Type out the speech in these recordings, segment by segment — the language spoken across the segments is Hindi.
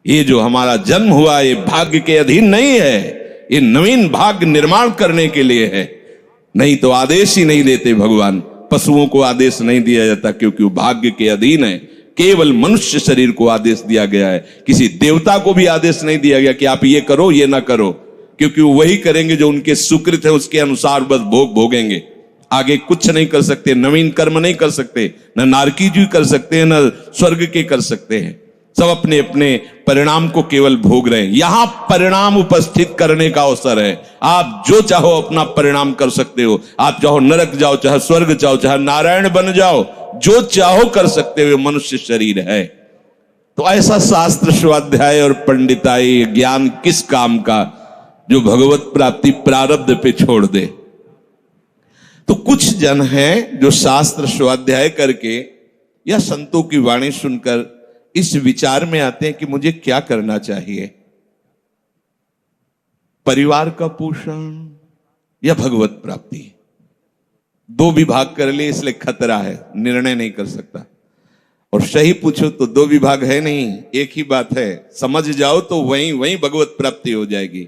ये जो हमारा जन्म हुआ ये भाग्य के अधीन नहीं है, ये नवीन भाग्य निर्माण करने के लिए है। नहीं तो आदेश ही नहीं देते भगवान। पशुओं को आदेश नहीं दिया जाता क्योंकि वो भाग्य के अधीन है। केवल मनुष्य शरीर को आदेश दिया गया है। किसी देवता को भी आदेश नहीं दिया गया कि आप ये करो ये ना करो, क्योंकि वो वही करेंगे जो उनके सुकृत है, उसके अनुसार बस भोग भोगेंगे। आगे कुछ नहीं कर सकते, नवीन कर्म नहीं कर सकते, न नारकी जी कर सकते हैं, न स्वर्ग के कर सकते हैं। सब अपने अपने परिणाम को केवल भोग रहे हैं। यहां परिणाम उपस्थित करने का अवसर है। आप जो चाहो अपना परिणाम कर सकते हो। आप चाहो नरक जाओ, चाहे स्वर्ग जाओ, चाहे नारायण बन जाओ, जो चाहो कर सकते हो। मनुष्य शरीर है तो ऐसा शास्त्र स्वाध्याय और पंडिताई ज्ञान किस काम का जो भगवत प्राप्ति प्रारब्ध पे छोड़ दे। तो कुछ जन हैं जो शास्त्र स्वाध्याय करके या संतों की वाणी सुनकर इस विचार में आते हैं कि मुझे क्या करना चाहिए, परिवार का पोषण या भगवत प्राप्ति। दो विभाग कर लिए इसलिए खतरा है, निर्णय नहीं कर सकता। और सही पूछो तो दो विभाग है नहीं, एक ही बात है। समझ जाओ तो वहीं वहीं भगवत प्राप्ति हो जाएगी।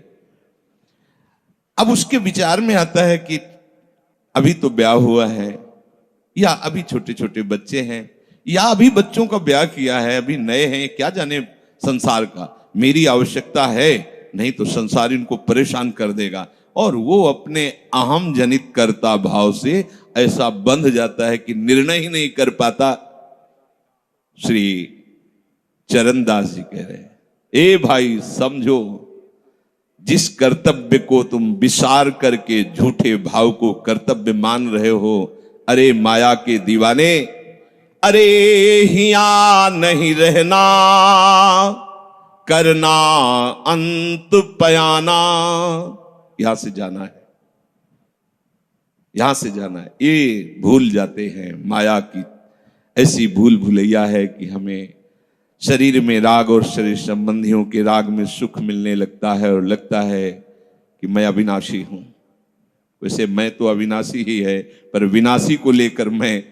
अब उसके विचार में आता है कि अभी तो ब्याह हुआ है, या अभी छोटे छोटे बच्चे हैं, या अभी बच्चों का ब्याह किया है, अभी नए हैं, क्या जाने संसार का। मेरी आवश्यकता है, नहीं तो संसार इनको परेशान कर देगा। और वो अपने अहम जनित कर्ता भाव से ऐसा बंध जाता है कि निर्णय ही नहीं कर पाता। श्री चरणदास जी कह रहे हैं, ए भाई समझो, जिस कर्तव्य को तुम विसार करके झूठे भाव को कर्तव्य मान रहे हो, अरे माया के दीवाने, अरे हिया नहीं रहना, करना अंत पयाना। यहां से जाना है, यहां से जाना है। ये भूल जाते हैं। माया की ऐसी भूल भुलैया है कि हमें शरीर में राग और शरीर संबंधियों के राग में सुख मिलने लगता है और लगता है कि मैं अविनाशी हूं। वैसे मैं तो अविनाशी ही है, पर विनाशी को लेकर मैं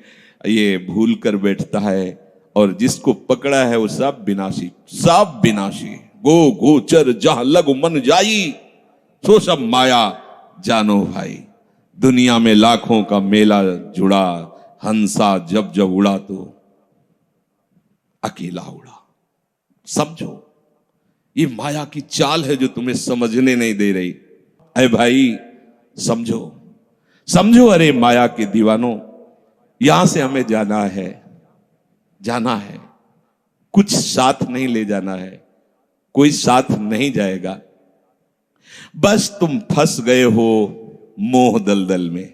ये भूल कर बैठता है। और जिसको पकड़ा है वो सब विनाशी, सब विनाशी। गो गोचर जहां लग मन जाई, सो सब माया जानो भाई। दुनिया में लाखों का मेला जुड़ा, हंसा जब जब उड़ा तो अकेला उड़ा। समझो, ये माया की चाल है जो तुम्हें समझने नहीं दे रही। अरे भाई समझो, समझो, अरे माया के दीवानों, यहां से हमें जाना है, जाना है। कुछ साथ नहीं ले जाना है, कोई साथ नहीं जाएगा। बस तुम फंस गए हो मोह दलदल में।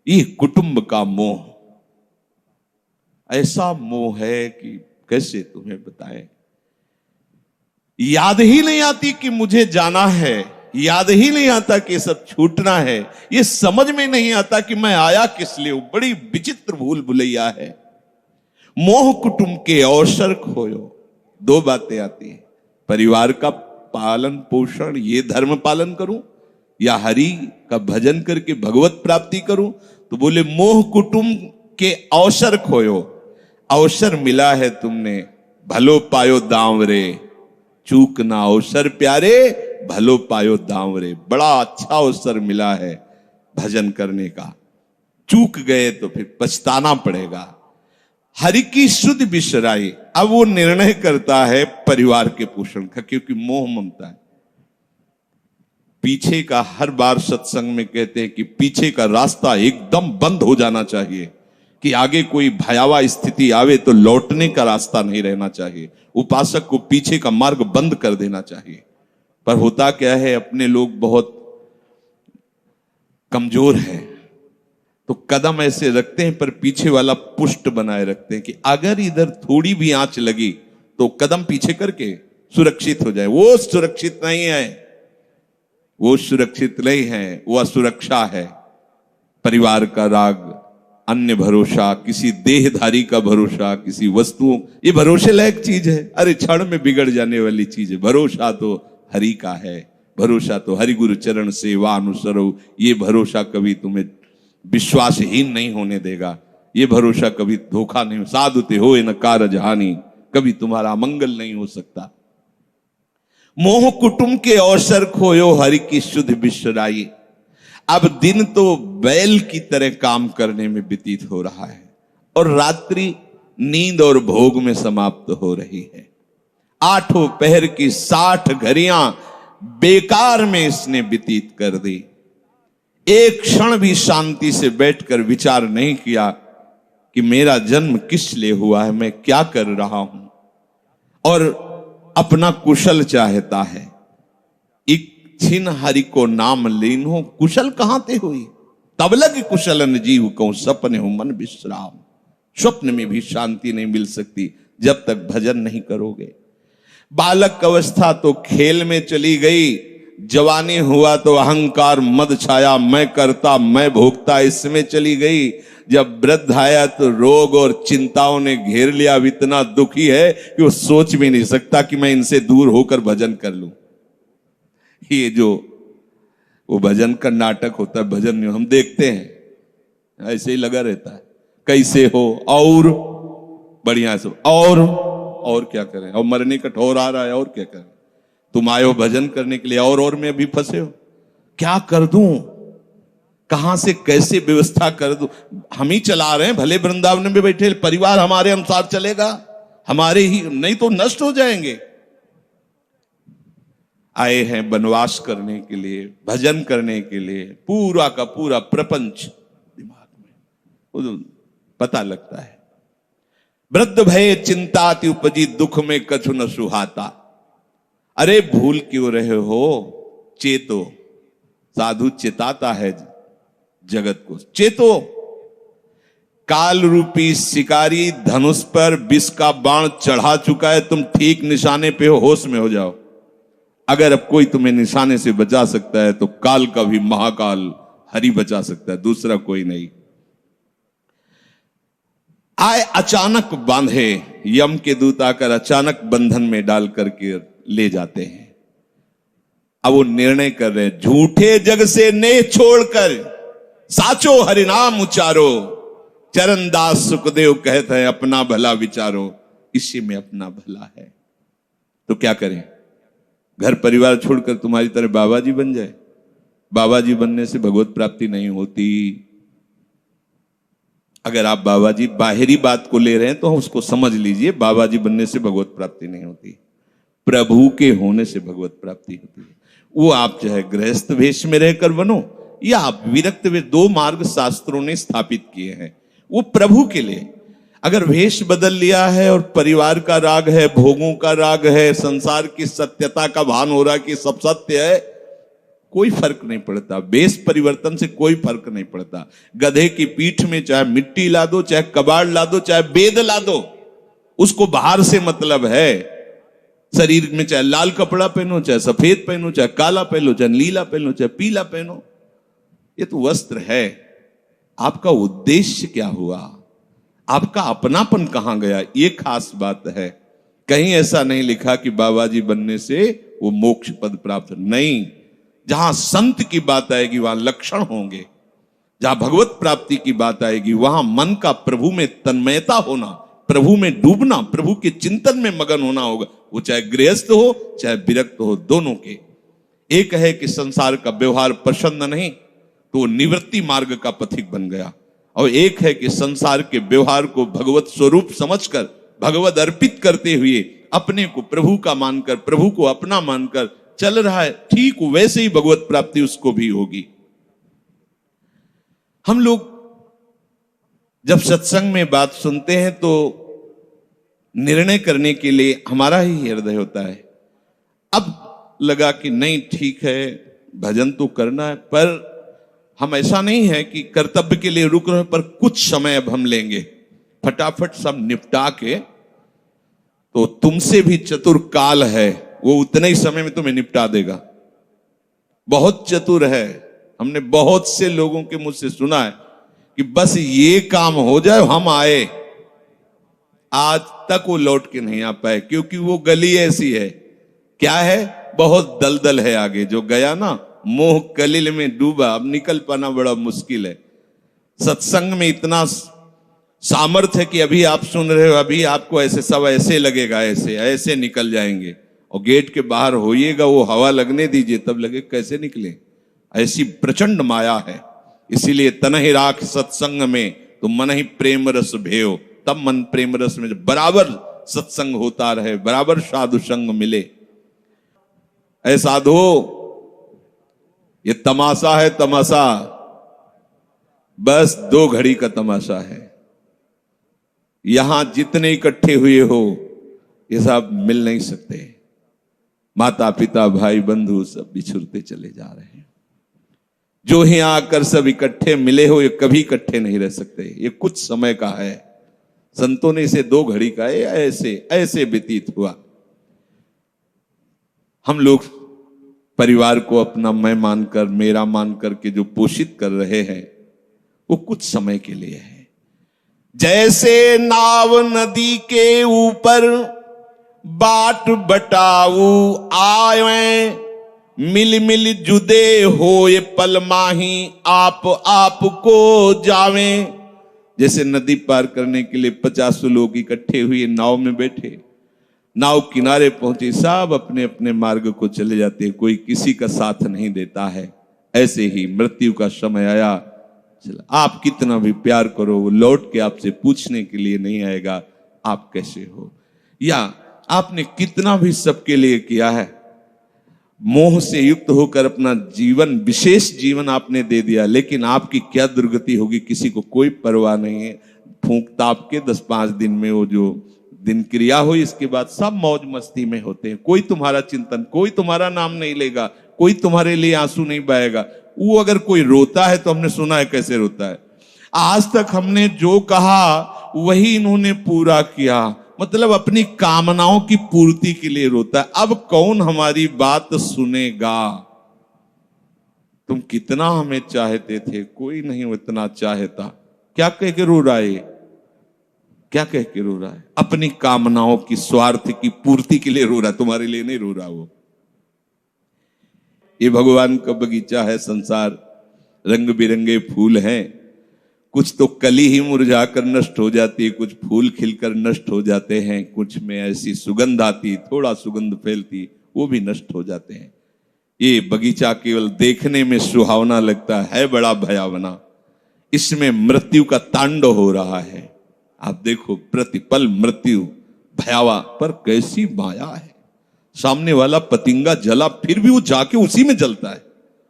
ये कुटुंब का मोह ऐसा मोह है कि कैसे तुम्हें बताएं। याद ही नहीं आती कि मुझे जाना है, याद ही नहीं आता कि सब छूटना है। ये समझ में नहीं आता कि मैं आया किस लिए। बड़ी विचित्र भूल भुलैया है। मोह कुटुंब के अवसर खोयो। दो बातें आती हैं, परिवार का पालन पोषण, ये धर्म पालन करूं, या हरि का भजन करके भगवत प्राप्ति करूं। तो बोले मोह कुटुंब के अवसर खोयो। अवसर मिला है तुमने, भलो पायो दांव रे, चूक ना अवसर प्यारे, भलो पायो दांव रे। बड़ा अच्छा अवसर मिला है भजन करने का, चूक गए तो फिर पछताना पड़ेगा। हरि की शुद्ध बिसराई। अब वो निर्णय करता है परिवार के पोषण का, क्योंकि मोह ममता है। पीछे का हर बार सत्संग में कहते हैं कि पीछे का रास्ता एकदम बंद हो जाना चाहिए, कि आगे कोई भयावह स्थिति आवे तो लौटने का रास्ता नहीं रहना चाहिए। उपासक को पीछे का मार्ग बंद कर देना चाहिए। पर होता क्या है, अपने लोग बहुत कमजोर हैं, तो कदम ऐसे रखते हैं पर पीछे वाला पुष्ट बनाए रखते हैं कि अगर इधर थोड़ी भी आंच लगी तो कदम पीछे करके सुरक्षित हो जाए। वो सुरक्षित नहीं है, वो सुरक्षित नहीं है, वो असुरक्षा है। परिवार का राग, अन्य भरोसा, किसी देहधारी का भरोसा, किसी वस्तुओं, ये भरोसे लायक चीज है। अरे क्षण में बिगड़ जाने वाली चीज है। भरोसा तो हरि का है, भरोसा तो हरि गुरु चरण सेवा अनुसरो। ये भरोसा कभी तुम्हें विश्वासहीन नहीं होने देगा। ये भरोसा कभी धोखा नहीं। साधुते हो न कारज हानि, कभी तुम्हारा अमंगल नहीं हो सकता। मोह कुटुंब के अवसर खोयो हरि की शुद्ध बिसराई। अब दिन तो बैल की तरह काम करने में व्यतीत हो रहा है और रात्रि नींद और भोग में समाप्त हो रही है। आठों पहर की 60 घड़ियां बेकार में इसने व्यतीत कर दी। एक क्षण भी शांति से बैठकर विचार नहीं किया कि मेरा जन्म किस लिए हुआ है, मैं क्या कर रहा हूं, और अपना कुशल चाहता है। एक छिन हरि को नाम लीनो, कुशल कहां ते हुई, तब लग कुशलन जीव को सपने हो मन विश्राम। स्वप्न में भी शांति नहीं मिल सकती जब तक भजन नहीं करोगे। बालक अवस्था तो खेल में चली गई, जवानी हुआ तो अहंकार मद छाया, मैं करता मैं भोगता इसमें चली गई। जब वृद्ध आया तो रोग और चिंताओं ने घेर लिया। अब इतना दुखी है कि वो सोच भी नहीं सकता कि मैं इनसे दूर होकर भजन कर लूं। ये जो वो भजन का नाटक होता है, भजन में हम देखते हैं ऐसे ही लगा रहता है, कैसे हो और बढ़िया से, और क्या करें, और मरने का ठौर आ रहा है, और क्या करें, तुम आए हो भजन करने के लिए और में भी फंसे हो, क्या कर दूं, कहां से कैसे व्यवस्था कर दूं। हम ही चला रहे हैं, भले वृंदावन में बैठे परिवार हमारे अनुसार चलेगा, हमारे ही, नहीं तो नष्ट हो जाएंगे। आए हैं वनवास करने के लिए, भजन करने के लिए, पूरा का पूरा प्रपंच दिमाग में पता लगता है। वृद्ध भय चिंताति उपजी, दुख में कछु न सुहाता। अरे भूल क्यों रहे हो, चेतो। साधु चेताता है जगत को, चेतो। काल रूपी शिकारी धनुष पर विष का बाण चढ़ा चुका है, तुम ठीक निशाने पे हो, होश में हो जाओ। अगर अब कोई तुम्हें निशाने से बचा सकता है तो काल का भी महाकाल हरि बचा सकता है, दूसरा कोई नहीं। आए अचानक बांधे, यम के दूत आकर अचानक बंधन में डाल करके ले जाते हैं। अब वो निर्णय कर रहे हैं, झूठे जग से नेह छोड़कर साचो हरिनाम उचारो। चरणदास सुखदेव कहते हैं अपना भला विचारो, इसी में अपना भला है। तो क्या करें, घर परिवार छोड़कर तुम्हारी तरह बाबा जी बन जाए? बाबा जी बनने से भगवत प्राप्ति नहीं होती। अगर आप बाबा जी बाहरी बात को ले रहे हैं तो उसको समझ लीजिए, बाबा जी बनने से भगवत प्राप्ति नहीं होती, प्रभु के होने से भगवत प्राप्ति होती है। वो आप चाहे गृहस्थ वेश में रहकर बनो या आप विरक्त वेश, 2 मार्ग शास्त्रों ने स्थापित किए हैं, वो प्रभु के लिए। अगर वेश बदल लिया है और परिवार का राग है, भोगों का राग है, संसार की सत्यता का भान हो रहा है कि सब सत्य है, कोई फर्क नहीं पड़ता। वेश परिवर्तन से कोई फर्क नहीं पड़ता। गधे की पीठ में चाहे मिट्टी ला दो, चाहे कबाड़ ला दो, चाहे बेद ला दो, उसको बाहर से मतलब है। शरीर में चाहे लाल कपड़ा पहनो, चाहे सफेद पहनो, चाहे काला पहनो, चाहे नीला पहनो, चाहे पीला पहनो, ये तो वस्त्र है। आपका उद्देश्य क्या हुआ, आपका अपनापन कहां गया, ये खास बात है। कहीं ऐसा नहीं लिखा कि बाबा जी बनने से वो मोक्ष पद प्राप्त, नहीं। जहां संत की बात आएगी वहां लक्षण होंगे, जहां भगवत प्राप्ति की बात आएगी वहां मन का प्रभु में तन्मयता होना, प्रभु में डूबना, प्रभु के चिंतन में मगन होना होगा। वो चाहे गृहस्थ हो चाहे विरक्त हो, दोनों के। एक है कि संसार का व्यवहार पसंद नहीं तो निवृत्ति मार्ग का पथिक बन गया, और एक है कि संसार के व्यवहार को भगवत स्वरूप समझकर, भगवत अर्पित करते हुए अपने को प्रभु का मानकर, प्रभु को अपना मानकर चल रहा है, ठीक वैसे ही भगवत प्राप्ति उसको भी होगी। हम लोग जब सत्संग में बात सुनते हैं तो निर्णय करने के लिए हमारा ही हृदय होता है। अब लगा कि नहीं ठीक है, भजन तो करना है, पर हम ऐसा नहीं है कि कर्तव्य के लिए रुक रहे, पर कुछ समय अब हम लेंगे, फटाफट सब निपटा के। तो तुमसे भी चतुर काल है, वो उतने ही समय में तुम्हें निपटा देगा। बहुत चतुर है। हमने बहुत से लोगों के मुझ से सुना है कि बस ये काम हो जाए हम आए, आज तक वो लौट के नहीं आ पाए, क्योंकि वो गली ऐसी है, क्या है, बहुत दलदल है आगे। जो गया ना मोह कलिल में डूबा, अब निकल पाना बड़ा मुश्किल है। सत्संग में इतना सामर्थ्य है कि अभी आप सुन रहे हो, अभी आपको ऐसे सब ऐसे लगेगा, ऐसे ऐसे निकल जाएंगे, और गेट के बाहर होइएगा, वो हवा लगने दीजिए, तब लगे कैसे निकले। ऐसी प्रचंड माया है। इसीलिए तन ही राख सत्संग में तो मन ही प्रेम रस भेयो, तब मन प्रेम रस में बराबर सत्संग होता रहे, बराबर साधु संग मिले। ऐ साधो, ये तमाशा है, तमाशा बस 2 घड़ी का तमाशा है। यहां जितने इकट्ठे हुए हो ये सब मिल नहीं सकते। माता पिता भाई बंधु सब बिछुड़ते चले जा रहे हैं। जो ही आकर सब इकट्ठे मिले हो, ये कभी इकट्ठे नहीं रह सकते। ये कुछ समय का है। संतों ने इसे 2 घड़ी का है, ऐसे ऐसे व्यतीत हुआ। हम लोग परिवार को अपना मैं मानकर, मेरा मानकर के जो पोषित कर रहे हैं, वो कुछ समय के लिए है। जैसे नाव नदी के ऊपर बाट बटाऊ आए, मिल मिल जुदे होए पल माही आप को जावे। जैसे नदी पार करने के लिए 50 लोग इकट्ठे हुए नाव में बैठे, नाव किनारे पहुंची, सब अपने अपने मार्ग को चले जाते हैं, कोई किसी का साथ नहीं देता है। ऐसे ही मृत्यु का समय आया, चला आप कितना भी प्यार करो, वो लौट के आपसे पूछने के लिए नहीं आएगा आप कैसे हो। या आपने कितना भी सबके लिए किया है, मोह से युक्त होकर अपना जीवन, विशेष जीवन आपने दे दिया, लेकिन आपकी क्या दुर्गति होगी किसी को कोई परवाह नहीं है। फूंक ताप के 10-5 दिन में वो जो दिन क्रिया हुई, इसके बाद सब मौज मस्ती में होते हैं। कोई तुम्हारा चिंतन, कोई तुम्हारा नाम नहीं लेगा, कोई तुम्हारे लिए आंसू नहीं बहाएगा। वो अगर कोई रोता है तो हमने सुना है कैसे रोता है। आज तक हमने जो कहा वही इन्होंने पूरा किया, मतलब अपनी कामनाओं की पूर्ति के लिए रोता है। अब कौन हमारी बात सुनेगा। तुम कितना हमें चाहते थे, कोई नहीं उतना चाहता। क्या कह के रो रहा है, क्या कह के रो रहा है? अपनी कामनाओं की, स्वार्थ की पूर्ति के लिए रो रहा है, तुम्हारे लिए नहीं रो रहा। वो ये भगवान का बगीचा है संसार, रंग बिरंगे फूल हैं। कुछ तो कली ही मुरझा कर नष्ट हो जाती है, कुछ फूल खिलकर नष्ट हो जाते हैं, कुछ में ऐसी सुगंध आती, थोड़ा सुगंध फैलती, वो भी नष्ट हो जाते हैं। ये बगीचा केवल देखने में सुहावना लगता है बड़ा भयावना। इसमें मृत्यु का तांडव हो रहा है। आप देखो, प्रतिपल मृत्यु भयावा, पर कैसी माया है। सामने वाला पतिंगा जला, फिर भी वो जाके उसी में जलता है।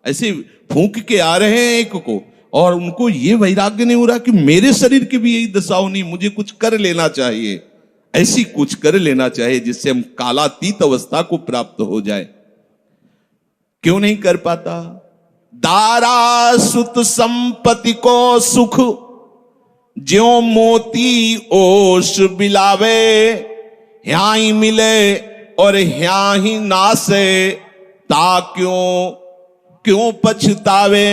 ऐसे फूंक के आ रहे हैं एक को, और उनको ये वैराग्य नहीं हो रहा कि मेरे शरीर की भी यही दशा होनी, मुझे कुछ कर लेना चाहिए। ऐसी कुछ कर लेना चाहिए जिससे हम कालातीत अवस्था को प्राप्त हो जाए। क्यों नहीं कर पाता? दारा सुत संपत्ति को सुख, ज्यों मोती ओस बिलावे, ह्या ही मिले और ह्या ही नासे, ता क्यों पछतावे।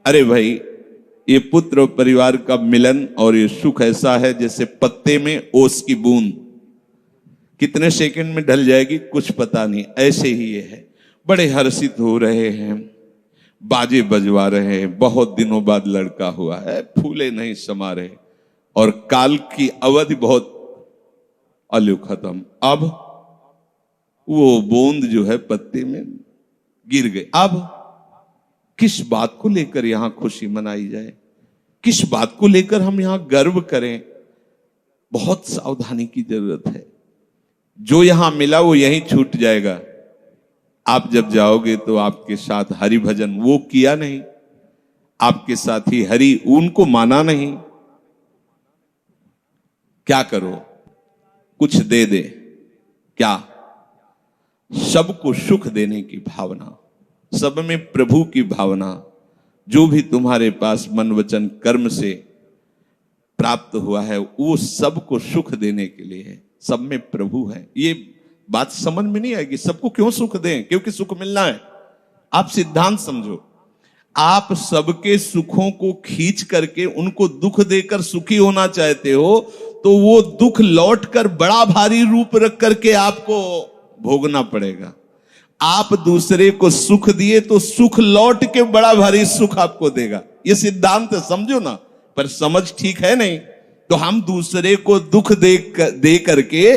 अरे भाई, ये पुत्र और परिवार का मिलन और ये सुख ऐसा है जैसे पत्ते में ओस की बूंद, कितने सेकंड में ढल जाएगी कुछ पता नहीं। ऐसे ही ये है। बड़े हर्षित हो रहे हैं, बाजे बजवा रहे हैं, बहुत दिनों बाद लड़का हुआ है, फूले नहीं समा रहे, और काल की अवधि बहुत अलु खत्म। अब वो बूंद जो है पत्ते में गिर गई। अब किस बात को लेकर यहां खुशी मनाई जाए, किस बात को लेकर हम यहां गर्व करें? बहुत सावधानी की जरूरत है। जो यहां मिला वो यहीं छूट जाएगा। आप जब जाओगे तो आपके साथ हरि भजन वो किया नहीं, आपके साथ ही हरि उनको माना नहीं। क्या करो? कुछ दे दे। क्या? सबको सुख देने की भावना, सब में प्रभु की भावना। जो भी तुम्हारे पास मन वचन कर्म से प्राप्त हुआ है वो सबको सुख देने के लिए है, सब में प्रभु है। ये बात समझ में नहीं आएगी। सबको क्यों सुख दें? क्योंकि सुख मिलना है। आप सिद्धांत समझो। आप सबके सुखों को खींच करके उनको दुख देकर सुखी होना चाहते हो, तो वो दुख लौटकर बड़ा भारी रूप रख करके आपको भोगना पड़ेगा। आप दूसरे को सुख दिए तो सुख लौट के बड़ा भारी सुख आपको देगा। ये सिद्धांत समझो ना, पर समझ ठीक है नहीं। तो हम दूसरे को दुख दे करके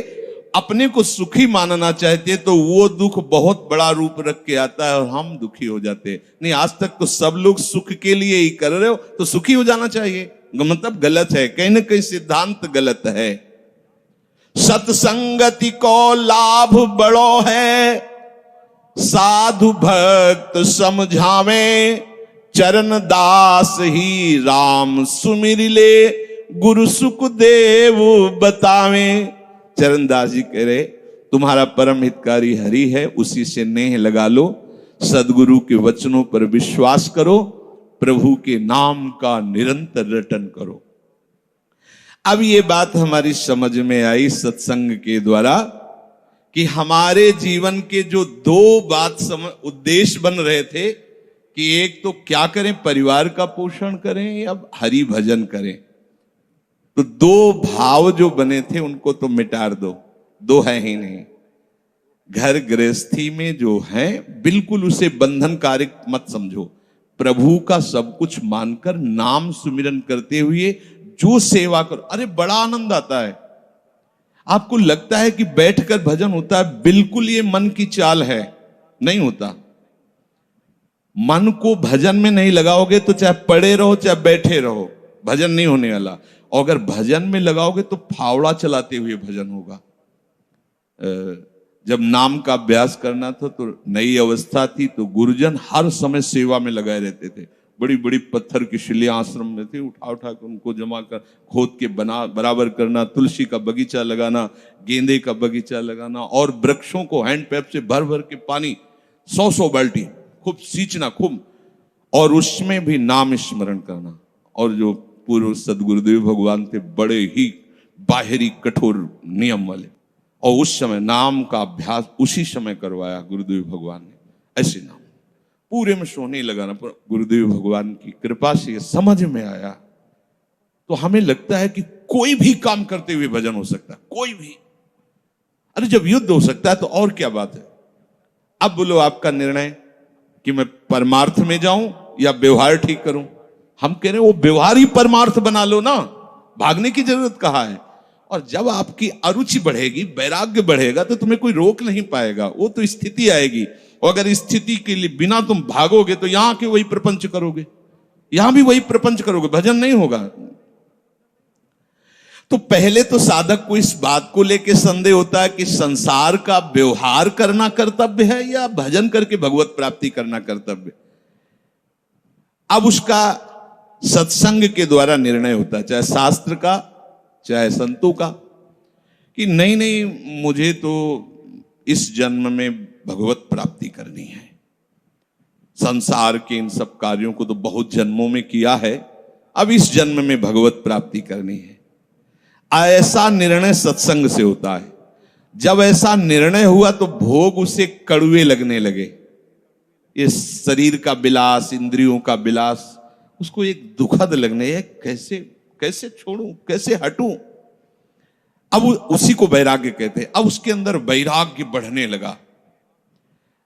अपने को सुखी मानना चाहते हैं तो वो दुख बहुत बड़ा रूप रख के आता है और हम दुखी हो जाते हैं। नहीं, आज तक तो सब लोग सुख के लिए ही कर रहे हो तो सुखी हो जाना चाहिए, मतलब गलत है, कहीं ना कहीं सिद्धांत गलत है। सत्संगति को लाभ बड़ो है, साधु भक्त समझावे, चरण दास ही राम सुमिर ले, गुरु सुखदेव बतावे। चरणदास जी कह रहे तुम्हारा परम हितकारी हरि है, उसी से नेह लगा लो, सदगुरु के वचनों पर विश्वास करो, प्रभु के नाम का निरंतर रटन करो। अब ये बात हमारी समझ में आई सत्संग के द्वारा कि हमारे जीवन के जो दो उद्देश्य बन रहे थे कि एक तो क्या करें, परिवार का पोषण करें या हरि भजन करें, तो दो भाव जो बने थे उनको तो मिटार दो, दो है ही नहीं। घर गृहस्थी में जो है बिल्कुल उसे बंधनकारी मत समझो, प्रभु का सब कुछ मानकर नाम सुमिरन करते हुए जो सेवा करो। अरे बड़ा आनंद आता है, आपको लगता है कि बैठकर भजन होता है, बिल्कुल ये मन की चाल है, नहीं होता। मन को भजन में नहीं लगाओगे तो चाहे पड़े रहो चाहे बैठे रहो, भजन नहीं होने वाला। और अगर भजन में लगाओगे तो फावड़ा चलाते हुए भजन होगा। जब नाम का अभ्यास करना था तो नई अवस्था थी, तो गुरुजन हर समय सेवा में लगाए रहते थे। बड़ी बड़ी पत्थर की शिलियां आश्रम में थी, उठा उठा कर उनको जमा कर खोद के बना बराबर करना, तुलसी का बगीचा लगाना, गेंदे का बगीचा लगाना, और वृक्षों को हैंड पैप से भर भर के पानी 100 बाल्टी खूब सींचना खूब, और उसमें भी नाम स्मरण करना। और जो पूर्व सदगुरुदेव भगवान थे बड़े ही बाहरी कठोर नियम वाले, और उस समय नाम का अभ्यास उसी समय करवाया गुरुदेव भगवान ने। ऐसे नाम पूरे में सोने लगाना, गुरुदेव भगवान की कृपा से ये समझ में आया। तो हमें लगता है कि कोई भी काम करते हुए भजन हो सकता है, कोई भी। अरे जब युद्ध हो सकता है तो और क्या बात है। अब बोलो आपका निर्णय कि मैं परमार्थ में जाऊं या व्यवहार ठीक करूं। हम कह रहे हैं वो व्यवहार ही परमार्थ बना लो ना, भागने की जरूरत कहाँ है। और जब आपकी अरुचि बढ़ेगी, वैराग्य बढ़ेगा, तो तुम्हें कोई रोक नहीं पाएगा, वो तो स्थिति आएगी। और अगर स्थिति के लिए बिना तुम भागोगे तो यहां के वही प्रपंच करोगे, यहां भी वही प्रपंच करोगे, भजन नहीं होगा। तो पहले तो साधक को इस बात को लेकर संदेह होता है कि संसार का व्यवहार करना कर्तव्य है या भजन करके भगवत प्राप्ति करना कर्तव्य। अब उसका सत्संग के द्वारा निर्णय होता है, चाहे शास्त्र का चाहे संतों का, कि नहीं नहीं मुझे तो इस जन्म में भगवत प्राप्ति करनी है। संसार के इन सब कार्यों को तो बहुत जन्मों में किया है, अब इस जन्म में भगवत प्राप्ति करनी है। ऐसा निर्णय सत्संग से होता है। जब ऐसा निर्णय हुआ तो भोग उसे कड़वे लगने लगे। ये शरीर का विलास, इंद्रियों का विलास उसको एक दुखद लगने, कैसे कैसे छोड़ूं, कैसे हटूं। अब उसी को वैराग्य कहते हैं। अब उसके अंदर वैराग्य बढ़ने लगा।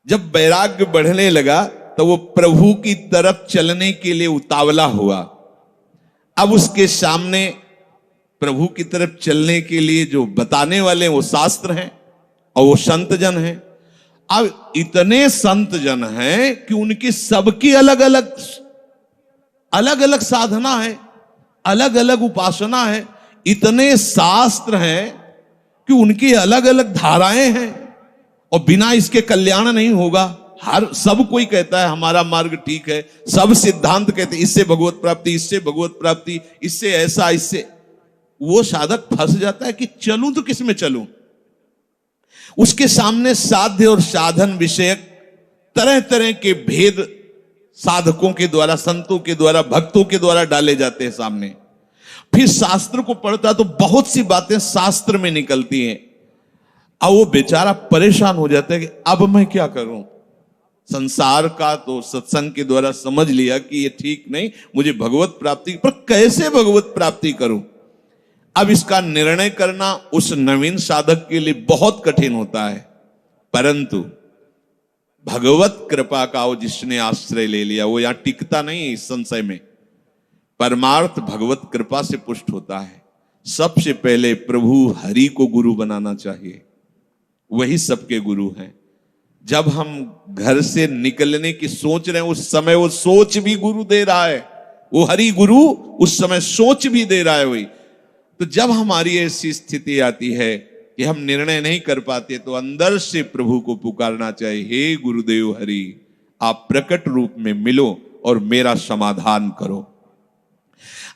जब वैराग्य बढ़ने लगा तो वो प्रभु की तरफ चलने के लिए उतावला हुआ। अब उसके सामने प्रभु की तरफ चलने के लिए जो बताने वाले वो शास्त्र हैं और वो संत जन हैं। अब इतने संत जन हैं कि उनकी सबकी अलग अलग साधना है, अलग अलग उपासना है। इतने शास्त्र हैं कि उनकी अलग अलग धाराएं हैं, और बिना इसके कल्याण नहीं होगा। सब कोई कहता है हमारा मार्ग ठीक है, सब सिद्धांत कहते हैं इससे भगवत प्राप्ति, इससे भगवत प्राप्ति, इससे ऐसा, इससे। वो साधक फंस जाता है कि चलूं तो किस में चलूं। उसके सामने साध्य और साधन विषयक तरह तरह के भेद साधकों के द्वारा, संतों के द्वारा, भक्तों के द्वारा डाले जाते हैं सामने। फिर शास्त्र को पढ़ता तो बहुत सी बातें शास्त्र में निकलती हैं। अब वो बेचारा परेशान हो जाता है कि अब मैं क्या करूं। संसार का तो सत्संग के द्वारा समझ लिया कि ये ठीक नहीं, मुझे भगवत प्राप्ति, पर कैसे भगवत प्राप्ति करूं। अब इसका निर्णय करना उस नवीन साधक के लिए बहुत कठिन होता है। परंतु भगवत कृपा का वो जिसने आश्रय ले लिया वो यहां टिकता नहीं है इस संशय में। परमार्थ भगवत कृपा से पुष्ट होता है। सबसे पहले प्रभु हरि को गुरु बनाना चाहिए। वही सबके गुरु हैं। जब हम घर से निकलने की सोच रहे हैं उस समय वो सोच भी गुरु दे रहा है, वो हरि गुरु उस समय सोच भी दे रहा है वही। तो जब हमारी ऐसी स्थिति आती है कि हम निर्णय नहीं कर पाते तो अंदर से प्रभु को पुकारना चाहिए, हे गुरुदेव हरि, आप प्रकट रूप में मिलो और मेरा समाधान करो।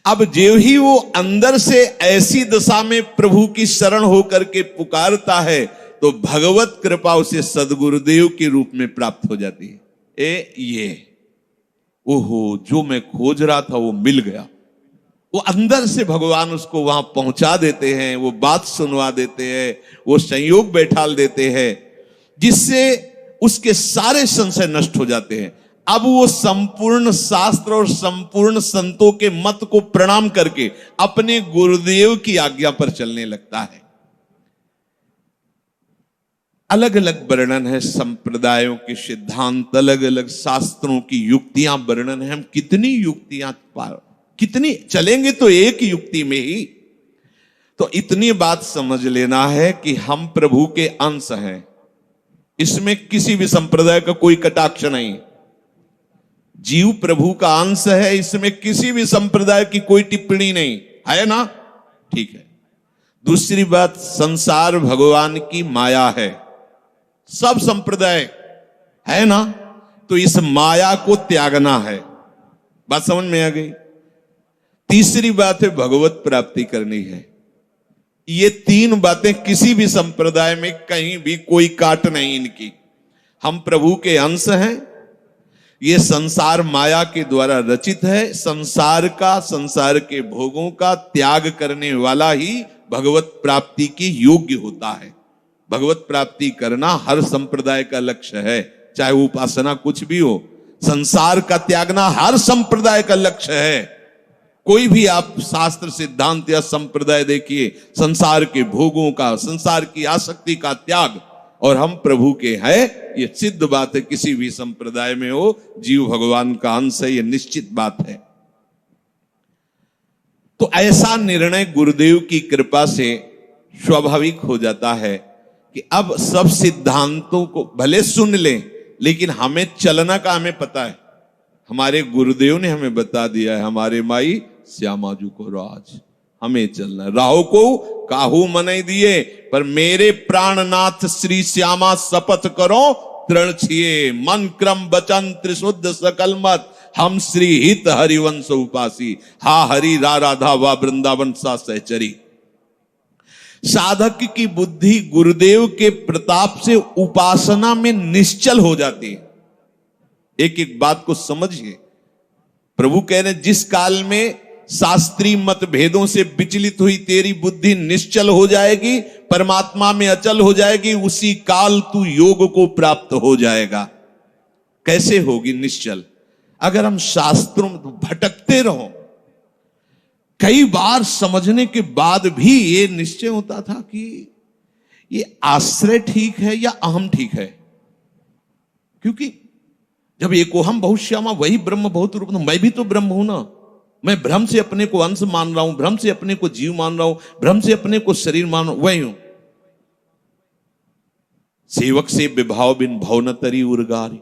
अब जो ही वो अंदर से ऐसी दशा में प्रभु की शरण होकर के पुकारता है तो भगवत कृपा उसे सदगुरुदेव के रूप में प्राप्त हो जाती है। ये ओहो, जो मैं खोज रहा था वो मिल गया। वो अंदर से भगवान उसको वहां पहुंचा देते हैं, वो बात सुनवा देते हैं, वो संयोग बैठाल देते हैं, जिससे उसके सारे संशय नष्ट हो जाते हैं। अब वो संपूर्ण शास्त्र और संपूर्ण संतों के मत को प्रणाम करके अपने गुरुदेव की आज्ञा पर चलने लगता है। अलग अलग वर्णन है संप्रदायों के सिद्धांत, अलग अलग शास्त्रों की युक्तियां वर्णन है। हम कितनी युक्तियां कितनी चलेंगे तो एक युक्ति में ही। तो इतनी बात समझ लेना है कि हम प्रभु के अंश हैं, इसमें किसी भी संप्रदाय का कोई कटाक्ष नहीं। जीव प्रभु का अंश है, इसमें किसी भी संप्रदाय की कोई टिप्पणी नहीं है ना, ठीक है। दूसरी बात, संसार भगवान की माया है, सब संप्रदाय है ना, तो इस माया को त्यागना है। बात समझ में आ गई। तीसरी बात है भगवत प्राप्ति करनी है। ये तीन बातें किसी भी संप्रदाय में कहीं भी कोई काट नहीं इनकी। हम प्रभु के अंश हैं, ये संसार माया के द्वारा रचित है। संसार का, संसार के भोगों का त्याग करने वाला ही भगवत प्राप्ति की योग्य होता है। भगवत प्राप्ति करना हर संप्रदाय का लक्ष्य है, चाहे उपासना कुछ भी हो। संसार का त्यागना हर संप्रदाय का लक्ष्य है। कोई भी आप शास्त्र सिद्धांत या संप्रदाय देखिए, संसार के भोगों का, संसार की आसक्ति का त्याग, और हम प्रभु के हैं, ये सिद्ध बात है। किसी भी संप्रदाय में हो, जीव भगवान का अंश है, ये निश्चित बात है। तो ऐसा निर्णय गुरुदेव की कृपा से स्वाभाविक हो जाता है कि अब सब सिद्धांतों को भले सुन लें, लेकिन हमें चलना का हमें पता है। हमारे गुरुदेव ने हमें बता दिया है, हमारे माई श्यामाजू को राज, हमें चलना है। राहो को काहू मनई दिए, पर मेरे प्राणनाथ श्री श्यामा शपथ करो तृण छिए, मन क्रम वचन त्रिशुद्ध सकल मत, हम श्री हित हरिवंश उपासी, हा हरि रा राधा वा वृंदावन सा सहचरी। साधक की बुद्धि गुरुदेव के प्रताप से उपासना में निश्चल हो जाती है। एक एक बात को समझिए। प्रभु कह रहे, जिस काल में शास्त्रीय मत भेदों से विचलित हुई तेरी बुद्धि निश्चल हो जाएगी, परमात्मा में अचल हो जाएगी, उसी काल तू योग को प्राप्त हो जाएगा। कैसे होगी निश्चल? अगर हम शास्त्रों में भटकते रहो, कई बार समझने के बाद भी ये निश्चय होता था कि ये आश्रय ठीक है या अहम ठीक है। क्योंकि जब एको हम बहुत श्यामा वही ब्रह्म बहुत रूप, मैं भी तो ब्रह्म हूं ना। मैं भ्रम से अपने को अंश मान रहा हूं, भ्रम से अपने को जीव मान रहा हूं, भ्रम से अपने को शरीर मान रहा हूं, वही हूं। सेवक से विभाव बिन भव न तरी उर्गारी।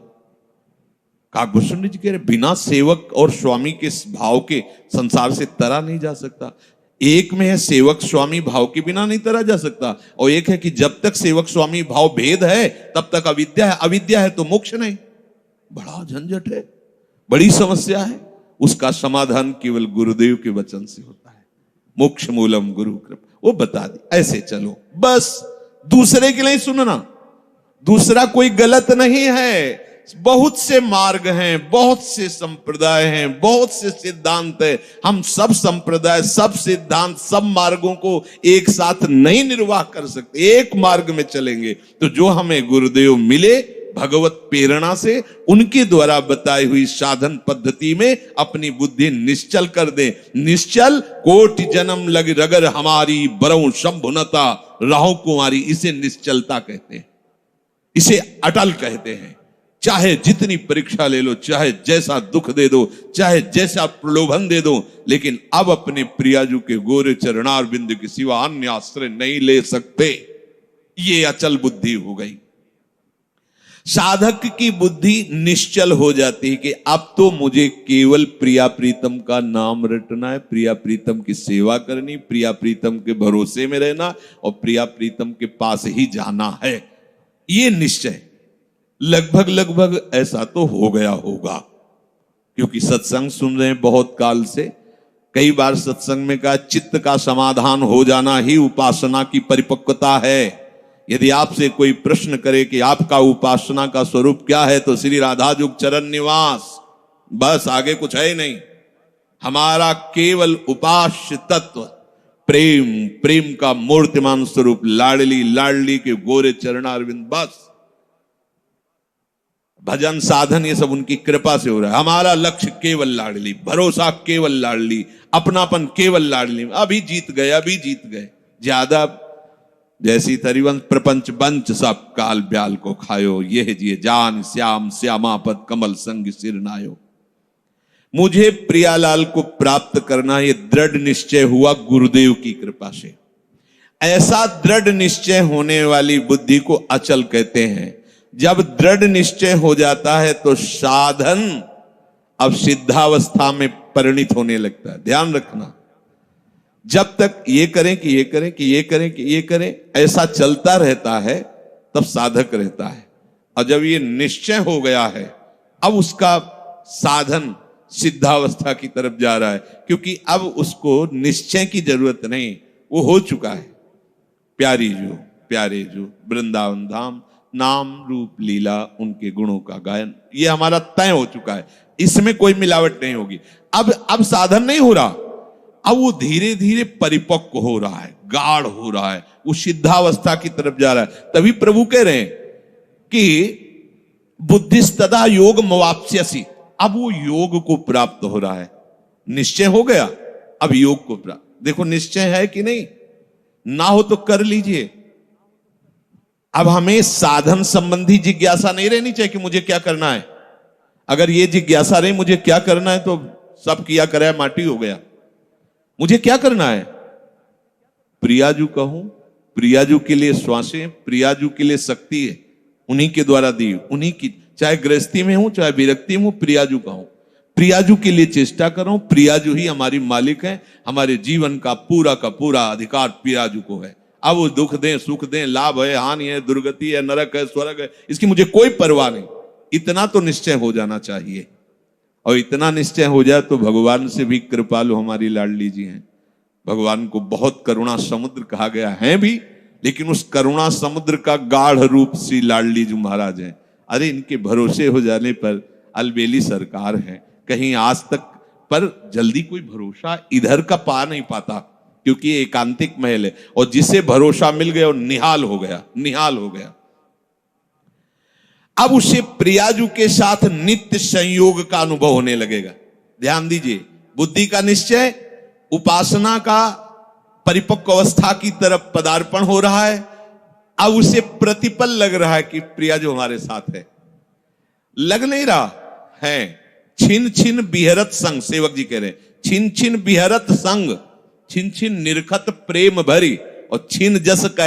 काकभूषण जी कह रहे, बिना सेवक और स्वामी के भाव के संसार से तरा नहीं जा सकता। एक में है सेवक स्वामी भाव के बिना नहीं तरा जा सकता, और एक है कि जब तक सेवक स्वामी भाव भेद है तब तक अविद्या है, अविद्या है तो मोक्ष नहीं। बड़ा झंझट है, बड़ी समस्या है। उसका समाधान केवल गुरुदेव के वचन से होता है। मोक्ष मूलम गुरु कृपा, वो बता दी, ऐसे चलो बस। दूसरे के लिए सुनना, दूसरा कोई गलत नहीं है। बहुत से मार्ग हैं, बहुत से संप्रदाय हैं, बहुत से सिद्धांत है। हम सब संप्रदाय, सब सिद्धांत, सब मार्गों को एक साथ नहीं निर्वाह कर सकते। एक मार्ग में चलेंगे तो जो हमें गुरुदेव मिले भगवत प्रेरणा से, उनके द्वारा बताई हुई साधन पद्धति में अपनी बुद्धि निश्चल कर दे। निश्चल कोटि जन्म लग रगर हमारी, बरऊ शंभुनता राहु कुमारी, इसे निश्चलता कहते हैं, इसे अटल कहते हैं। चाहे जितनी परीक्षा ले लो, चाहे जैसा दुख दे दो, चाहे जैसा प्रलोभन दे दो, लेकिन अब अपने प्रियाजू के गोरे चरणार बिंदु के सिवा अन्य आश्रय नहीं ले सकते। ये अचल बुद्धि हो गई। साधक की बुद्धि निश्चल हो जाती है कि अब तो मुझे केवल प्रिया प्रीतम का नाम रटना है, प्रिया प्रीतम की सेवा करनी, प्रिया प्रीतम के भरोसे में रहना और प्रिया प्रीतम के पास ही जाना है। ये निश्चय लगभग लगभग ऐसा तो हो गया होगा, क्योंकि सत्संग सुन रहे हैं बहुत काल से। कई बार सत्संग में कहा चित्त का समाधान हो जाना ही उपासना की परिपक्वता है। यदि आपसे कोई प्रश्न करे कि आपका उपासना का स्वरूप क्या है, तो श्री राधाजुग चरण निवास, बस आगे कुछ है ही नहीं। हमारा केवल उपास्य तत्व प्रेम, प्रेम का मूर्तिमान स्वरूप लाडली लाडली के गोरे चरणारविंद, बस। भजन साधन ये सब उनकी कृपा से हो रहा है। हमारा लक्ष्य केवल लाडली, भरोसा केवल लाडली, अपनापन केवल लाडली। अभी जीत गए, अभी जीत गए। ज्यादा जैसी तरिवंश प्रपंच बंच सब काल ब्याल को खायो, यह जिए जान श्याम श्यामापद कमल संग सिर नायो। मुझे प्रियालाल को प्राप्त करना ये दृढ़ निश्चय हुआ गुरुदेव की कृपा से। ऐसा दृढ़ निश्चय होने वाली बुद्धि को अचल कहते हैं। जब दृढ़ निश्चय हो जाता है तो साधन अब सिद्धावस्था में परिणित होने लगता है। ध्यान रखना, जब तक ये करें कि ये करें कि ये करें कि ये करें ऐसा चलता रहता है तब साधक रहता है। और जब ये निश्चय हो गया है अब उसका साधन सिद्धावस्था की तरफ जा रहा है, क्योंकि अब उसको निश्चय की जरूरत नहीं, वो हो चुका है। प्यारी जो प्यारे जो वृंदावन धाम, नाम रूप लीला उनके गुणों का गायन, ये हमारा तय हो चुका है। इसमें कोई मिलावट नहीं होगी। अब साधन नहीं हो रहा, अब वो धीरे धीरे परिपक्व हो रहा है, गाढ़ हो रहा है, वो सिद्धावस्था की तरफ जा रहा है। तभी प्रभु कह रहे हैं कि बुद्धिस्तदा योग मवाप्स्यसि, अब वो योग को प्राप्त हो रहा है। निश्चय हो गया, अब योग को प्राप्त। देखो निश्चय है कि नहीं, ना हो तो कर लीजिए। अब हमें साधन संबंधी जिज्ञासा नहीं रहनी चाहिए कि मुझे क्या करना है। अगर ये जिज्ञासा रही मुझे क्या करना है तो सब किया कराया माटी हो गया। मुझे क्या करना है, प्रियाजू कहूं, प्रियाजू के लिए श्वासें, प्रियाजू के लिए शक्ति है, उन्हीं के द्वारा दी, उन्हीं की, चाहे गृहस्थी में हूं चाहे विरक्ति में हूं, प्रियाजू कहूं, प्रियाजू के लिए चेष्टा करूं। प्रियाजू ही हमारी मालिक है, हमारे जीवन का पूरा अधिकार प्रियाजू को है। अब वो दुख दें सुख दें, लाभ है हानि है, दुर्गति है नरक है स्वर्ग है, इसकी मुझे कोई परवाह नहीं। इतना तो निश्चय हो जाना चाहिए। और इतना निश्चय हो जाए तो भगवान से भी कृपालु हमारी लाडली जी हैं। भगवान को बहुत करुणा समुद्र कहा गया है भी, लेकिन उस करुणा समुद्र का गाढ़ रूप श्री लाडली जी महाराज हैं। अरे इनके भरोसे हो जाने पर अलबेली सरकार है, कहीं आज तक पर जल्दी कोई भरोसा इधर का पा नहीं पाता, क्योंकि ये एकांतिक महल है। और जिसे भरोसा मिल गया और निहाल हो गया, निहाल हो गया। अब उसे प्रियाजू के साथ नित्य संयोग का अनुभव होने लगेगा। ध्यान दीजिए, बुद्धि का निश्चय, उपासना का परिपक्व अवस्था की तरफ पदार्पण हो रहा है। अब उसे प्रतिपल लग रहा है कि प्रियाजू हमारे साथ है। लग नहीं रहा है, छिन छिन बिहरत संग, सेवक जी कह रहे छिन छिन बिहरत संग, छिन छिन निरखत प्रेम भरी, और छिन जस कह